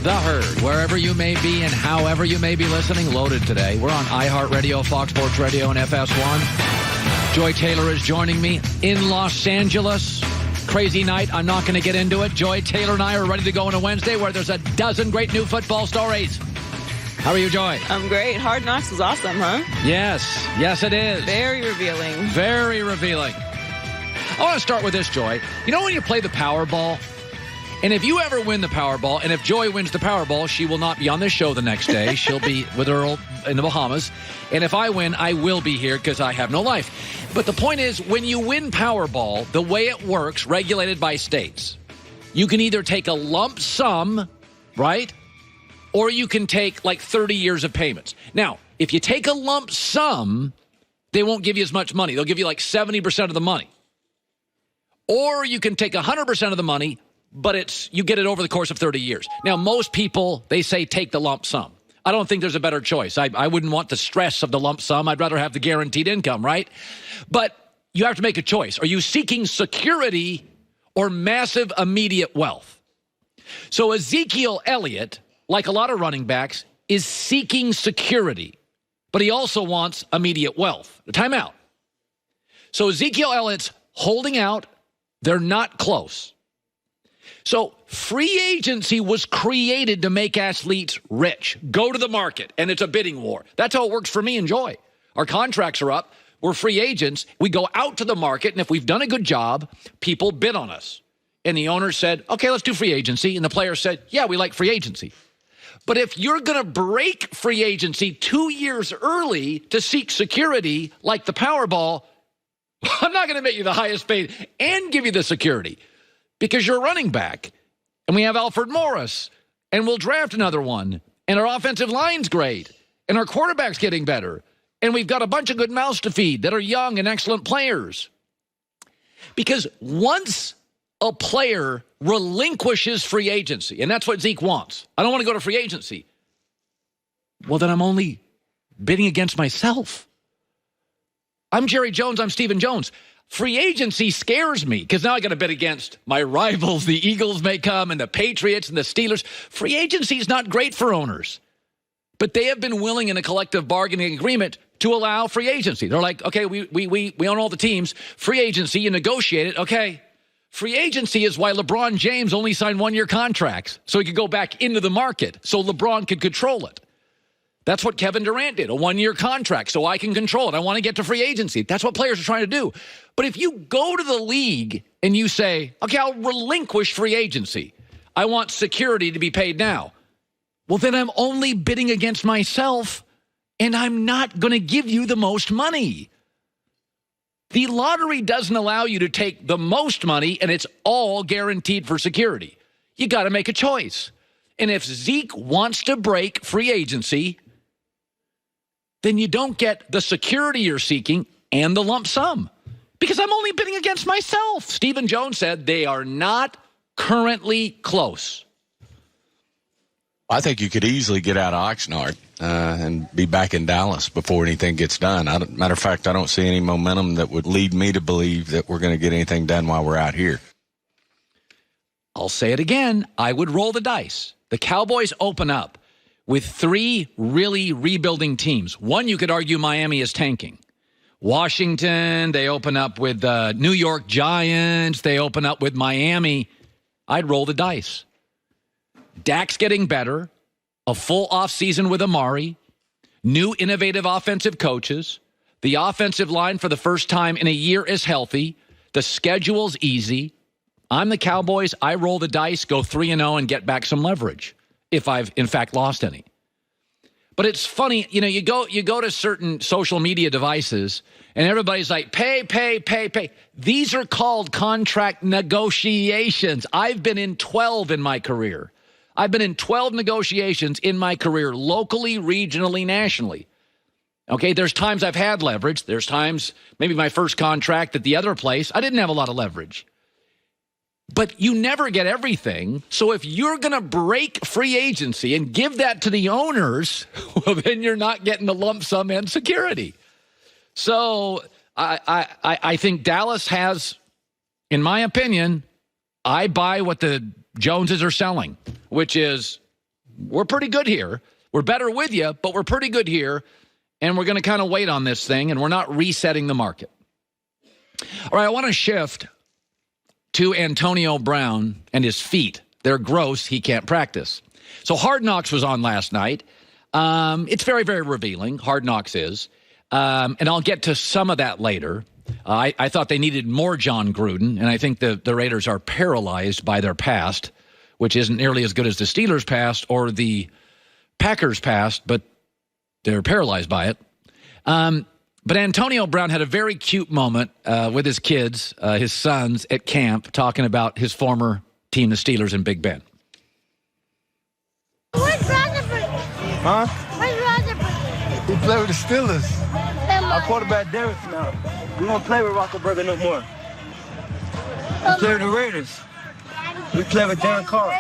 The Herd, wherever you may be and however you may be listening, loaded today. We're on iHeartRadio, Fox Sports Radio, and FS1. Joy Taylor is joining me in Los Angeles. Crazy night. I'm not going to get into it. Joy Taylor and I are ready to go on a Wednesday where there's a dozen great new football stories. How are you, Joy? I'm great. Hard Knocks was awesome, huh? Yes. Yes, it is. Very revealing. Very revealing. I want to start with this, Joy. You know when you play the Powerball? And if you ever win the Powerball, and if Joy wins the Powerball, she will not be on this show the next day. She'll be with Earl in the Bahamas. And if I win, I will be here because I have no life. But the point is, when you win Powerball, the way it works, regulated by states, you can either take a lump sum, right? Or you can take like 30 years of payments. Now, if you take a lump sum, they won't give you as much money. They'll give you like 70% of the money. Or you can take 100% of the money, but you get it over the course of 30 years. Now, most people, they say take the lump sum. I don't think there's a better choice. I wouldn't want the stress of the lump sum. I'd rather have the guaranteed income, right? But you have to make a choice. Are you seeking security or massive immediate wealth? So Ezekiel Elliott, like a lot of running backs, is seeking security, but he also wants immediate wealth. Time out. So Ezekiel Elliott's holding out. They're not close. So free agency was created to make athletes rich. Go to the market, and it's a bidding war. That's how it works for me and Joy. Our contracts are up. We're free agents. We go out to the market, and if we've done a good job, people bid on us. And the owner said, okay, let's do free agency. And the player said, yeah, we like free agency. But if you're going to break free agency 2 years early to seek security like the Powerball, I'm not going to make you the highest paid and give you the security. Because you're a running back, and we have Alfred Morris, and we'll draft another one, and our offensive line's great, and our quarterback's getting better, and we've got a bunch of good mouths to feed that are young and excellent players. Because once a player relinquishes free agency, and that's what Zeke wants. I don't want to go to free agency. Well, then I'm only bidding against myself. I'm Jerry Jones. I'm Stephen Jones. Free agency scares me because now I got to bid against my rivals. The Eagles may come and the Patriots and the Steelers. Free agency is not great for owners, but they have been willing in a collective bargaining agreement to allow free agency. They're like, okay, we own all the teams. Free agency, you negotiate it. Okay. Free agency is why LeBron James only signed one-year contracts so he could go back into the market so LeBron could control it. That's what Kevin Durant did, a one-year contract, so I can control it. I want to get to free agency. That's what players are trying to do. But if you go to the league and you say, okay, I'll relinquish free agency. I want security to be paid now. Well, then I'm only bidding against myself, and I'm not going to give you the most money. The lottery doesn't allow you to take the most money, and it's all guaranteed for security. You got to make a choice. And if Zeke wants to break free agency, then you don't get the security you're seeking and the lump sum because I'm only bidding against myself. Stephen Jones said they are not currently close. I think you could easily get out of Oxnard and be back in Dallas before anything gets done. Matter of fact, I don't see any momentum that would lead me to believe that we're going to get anything done while we're out here. I'll say it again. I would roll the dice. The Cowboys open up with three really rebuilding teams. One, you could argue Miami is tanking. Washington, they open up with New York Giants. They open up with Miami. I'd roll the dice. Dak's getting better. A full offseason with Amari. New innovative offensive coaches. The offensive line for the first time in a year is healthy. The schedule's easy. I'm the Cowboys. I roll the dice, go 3-0, and get back some leverage if I've, in fact, lost any. But it's funny, you go to certain social media devices, and everybody's like, pay. These are called contract negotiations. I've been in 12 in my career. I've been in 12 negotiations in my career, locally, regionally, nationally. Okay, there's times I've had leverage. There's times, maybe my first contract at the other place, I didn't have a lot of leverage. But you never get everything. So if you're going to break free agency and give that to the owners, well, then you're not getting the lump sum and security. So I think Dallas has, in my opinion, I buy what the Joneses are selling, which is we're pretty good here. We're better with you, but we're pretty good here, and we're going to kind of wait on this thing, and we're not resetting the market. All right, I want to shift to Antonio Brown and his feet. They're gross. He can't practice. So Hard Knocks was on last night. It's very, very revealing. Hard Knocks is. And I'll get to some of that later. I thought they needed more John Gruden, and I think the Raiders are paralyzed by their past, which isn't nearly as good as the Steelers' past or the Packers' past, but they're paralyzed by it. But Antonio Brown had a very cute moment with his kids, his sons, at camp, talking about his former team, the Steelers, and Big Ben. Where's Rutherford? Huh? Where's Rutherford? He play with the Steelers. Our quarterback, Derek, now. We don't play with Rockeberger no more. We play with the Raiders. We play with Derek Carr.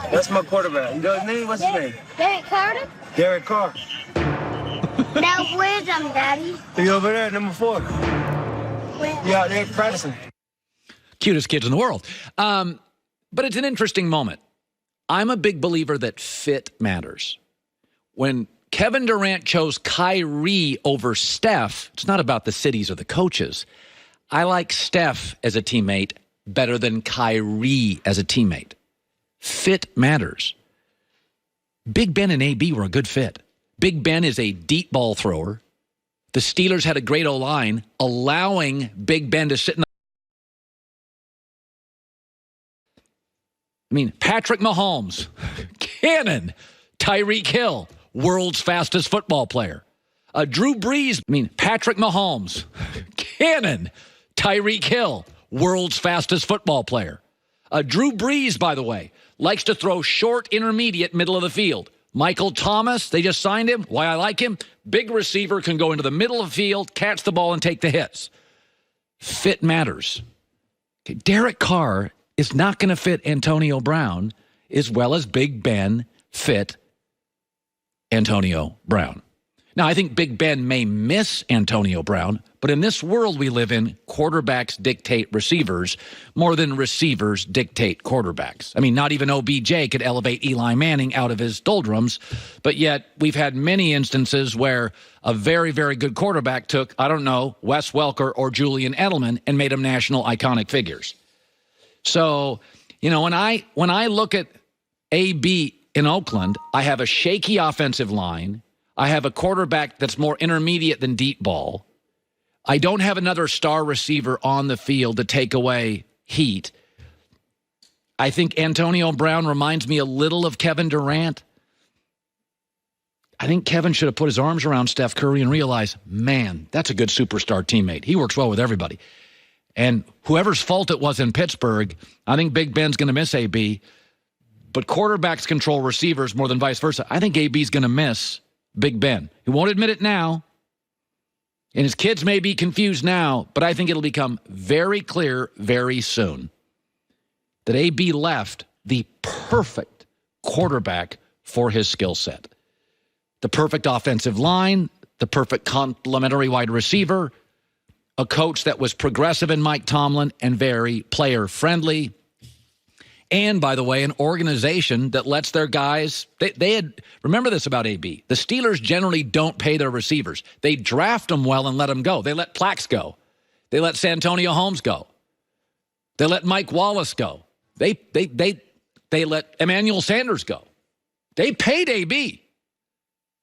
That's my quarterback. You know his name? What's his name? Derek Carter? Derek Carr. Now where's Daddy? He over there, number 4. Yeah, they're practicing. Cutest kids in the world. But it's an interesting moment. I'm a big believer that fit matters. When Kevin Durant chose Kyrie over Steph, it's not about the cities or the coaches. I like Steph as a teammate better than Kyrie as a teammate. Fit matters. Big Ben and AB were a good fit. Big Ben is a deep ball thrower. The Steelers had a great O-line, allowing Big Ben to sit in the... I mean, Patrick Mahomes, cannon, Tyreek Hill, world's fastest football player. Drew Brees, Patrick Mahomes, cannon, Tyreek Hill, world's fastest football player. Drew Brees, by the way, likes to throw short, intermediate, middle of the field. Michael Thomas, they just signed him. Why I like him? Big receiver, can go into the middle of the field, catch the ball, and take the hits. Fit matters. Okay, Derek Carr is not going to fit Antonio Brown as well as Big Ben fit Antonio Brown. Now, I think Big Ben may miss Antonio Brown, but in this world we live in, quarterbacks dictate receivers more than receivers dictate quarterbacks. I mean, not even OBJ could elevate Eli Manning out of his doldrums, but yet we've had many instances where a very, very good quarterback took, I don't know, Wes Welker or Julian Edelman and made them national iconic figures. So, when I look at AB in Oakland, I have a shaky offensive line. I have a quarterback that's more intermediate than deep ball. I don't have another star receiver on the field to take away heat. I think Antonio Brown reminds me a little of Kevin Durant. I think Kevin should have put his arms around Steph Curry and realized, man, that's a good superstar teammate. He works well with everybody. And whoever's fault it was in Pittsburgh, I think Big Ben's going to miss AB. But quarterbacks control receivers more than vice versa. I think AB's going to miss Big Ben. He won't admit it now. And his kids may be confused now, but I think it'll become very clear very soon that AB left the perfect quarterback for his skill set. The perfect offensive line, the perfect complementary wide receiver, a coach that was progressive in Mike Tomlin and very player-friendly. And, by the way, an organization that lets their guys, they had, remember this about AB, the Steelers generally don't pay their receivers. They draft them well and let them go. They let Plax go. They let Santonio Holmes go. They let Mike Wallace go. They let Emmanuel Sanders go. They paid AB.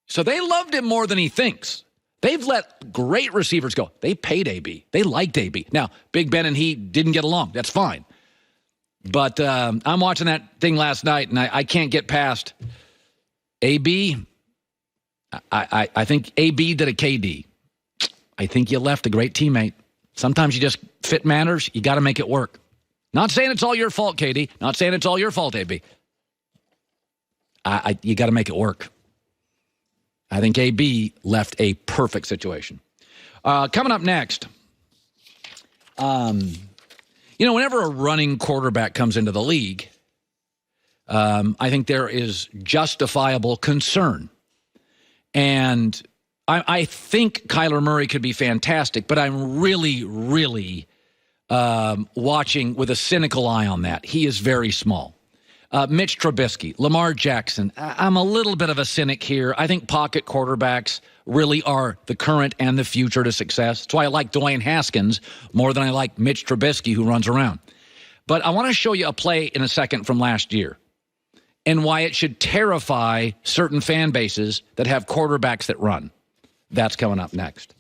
So they loved him more than he thinks. They've let great receivers go. They paid AB. They liked AB. Now, Big Ben and he didn't get along. That's fine. But I'm watching that thing last night, and I can't get past AB. I think AB did a KD. I think you left a great teammate. Sometimes you just fit matters. You got to make it work. Not saying it's all your fault, KD. Not saying it's all your fault, AB. You got to make it work. I think AB left a perfect situation. Coming up next, whenever a running quarterback comes into the league, I think there is justifiable concern. And I think Kyler Murray could be fantastic, but I'm really, really watching with a cynical eye on that. He is very small. Mitch Trubisky, Lamar Jackson. I'm a little bit of a cynic here. I think pocket quarterbacks really are the current and the future to success. That's why I like Dwayne Haskins more than I like Mitch Trubisky, who runs around. But I want to show you a play in a second from last year and why it should terrify certain fan bases that have quarterbacks that run. That's coming up next.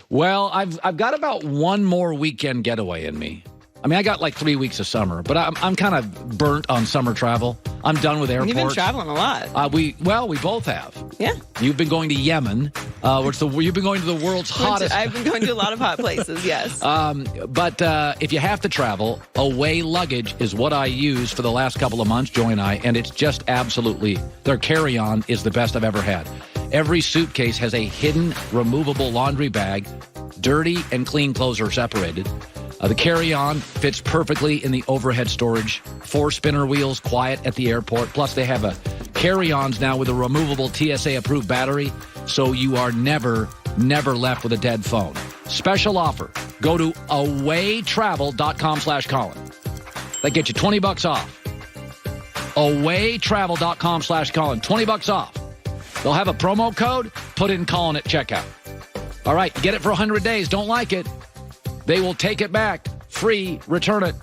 Well, I've got about one more weekend getaway in me. I mean, I got like 3 weeks of summer, but I'm kind of burnt on summer travel. I'm done with airports. You've been traveling a lot. We both have. Yeah. You've been going to Yemen. You've been going to the world's hottest. I've been going to a lot of hot places, yes. But if you have to travel, away luggage is what I use for the last couple of months, Joy and I, and it's just absolutely, their carry-on is the best I've ever had. Every suitcase has a hidden, removable laundry bag. Dirty and clean clothes are separated. The carry-on fits perfectly in the overhead storage. 4 spinner wheels, quiet at the airport. Plus, they have carry-ons now with a removable TSA-approved battery, so you are never left with a dead phone. Special offer. Go to awaytravel.com/Colin. That gets you $20 off. Awaytravel.com/Colin. $20 off. They'll have a promo code. Put in Colin at checkout. All right, get it for 100 days. Don't like it. They will take it back. Free. Return it.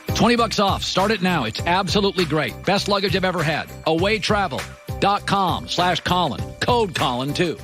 $20 off. Start it now. It's absolutely great. Best luggage I've ever had. Awaytravel.com/Colin. Code Colin, too.